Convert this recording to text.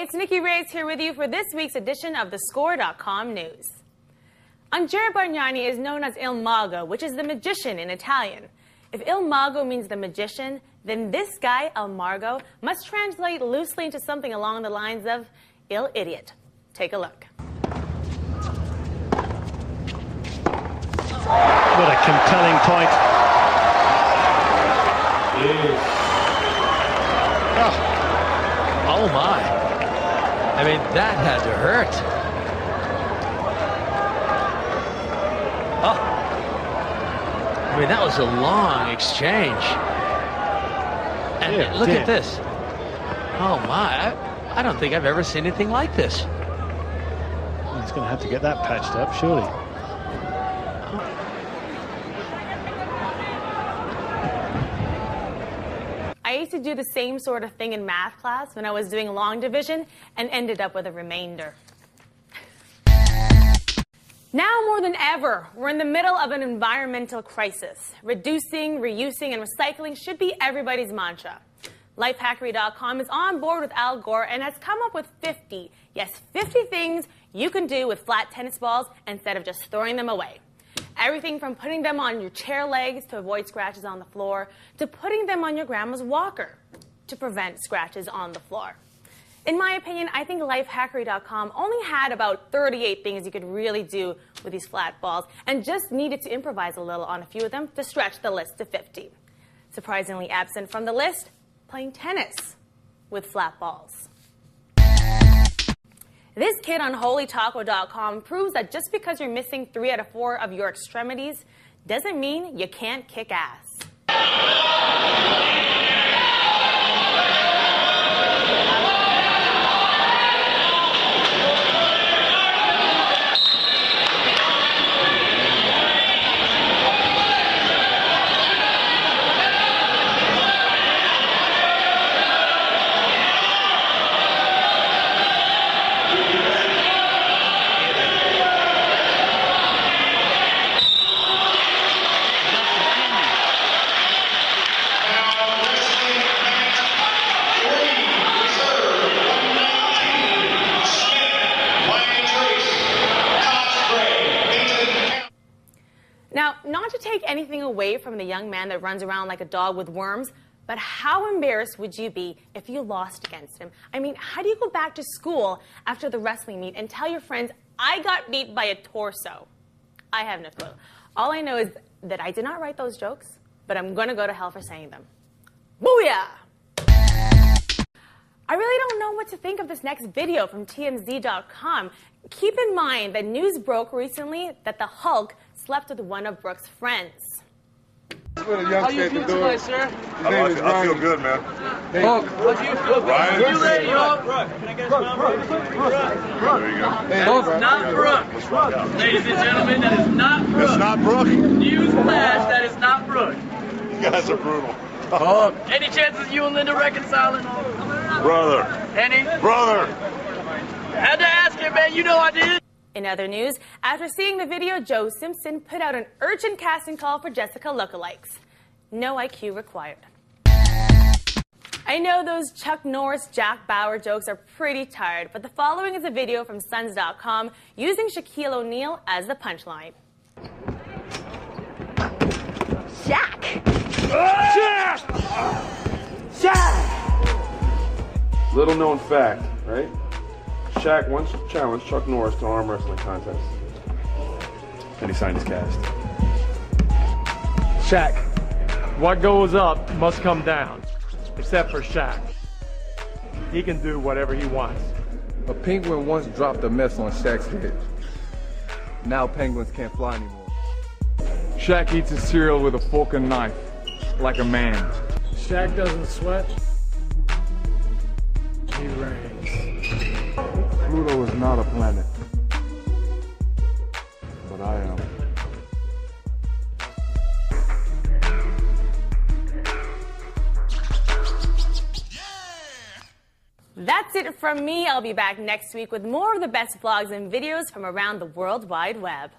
it's Nikki Reyes here with you for this week's edition of theScore.com News. Andrea Bargnani is known as Il Mago, which is the magician in Italian. If Il Mago means the magician, then this guy, El Margo, must translate loosely into something along the lines of Il Idiot. Take a look. What a compelling point. Oh my. I mean, that had to hurt. Oh. I mean, that was a long exchange. And look at this. Oh my. I don't think I've ever seen anything like this. He's going to have to get that patched up, surely. I used to do the same sort of thing in math class when I was doing long division and ended up with a remainder. Now more than ever, we're in the middle of an environmental crisis. Reducing, reusing, and recycling should be everybody's mantra. Lifehackery.com is on board with Al Gore and has come up with 50 things you can do with flat tennis balls instead of just throwing them away. Everything from putting them on your chair legs to avoid scratches on the floor, to putting them on your grandma's walker to prevent scratches on the floor. In my opinion, I think Lifehackery.com only had about 38 things you could really do with these flat balls and just needed to improvise a little on a few of them to stretch the list to 50. Surprisingly absent from the list, playing tennis with flat balls. This kid on HolyTaco.com proves that just because you're missing 3 out of 4 of your extremities doesn't mean you can't kick ass. Now, not to take anything away from the young man that runs around like a dog with worms, but how embarrassed would you be if you lost against him? I mean, how do you go back to school after the wrestling meet and tell your friends, I got beat by a torso? I have no clue. All I know is that I did not write those jokes, but I'm going to go to hell for saying them. Booyah! I really don't know what to think of this next video from TMZ.com. Keep in mind that news broke recently that the Hulk slept with one of Brooke's friends. How you feel tonight, sir? I feel good, man. Hulk, how do you feel? Ryan? You ready, Hulk? Can I get a smile? There you go. Hulk, not Brooke. Ladies and gentlemen, that is not Brooke. It's not Brooke? News flash, that is not Brooke. You guys are brutal. Hulk. Any chances you and Linda reconciling? Brother. Any? Brother. Had to ask him, man. You know I did. In other news, after seeing the video, Joe Simpson put out an urgent casting call for Jessica lookalikes. No IQ required. I know those Chuck Norris, Jack Bauer jokes are pretty tired, but the following is a video from Suns.com using Shaquille O'Neal as the punchline. Shaq! Shaq! Little known fact, right? Shaq once challenged Chuck Norris to an arm wrestling contest. And he signed his cast. Shaq, what goes up must come down, except for Shaq. He can do whatever he wants. A penguin once dropped a mess on Shaq's head. Now penguins can't fly anymore. Shaq eats his cereal with a fork and knife, like a man. Shaq doesn't sweat. He reigns. Pluto is not a planet, but I am. That's it from me. I'll be back next week with more of the best vlogs and videos from around the World Wide Web.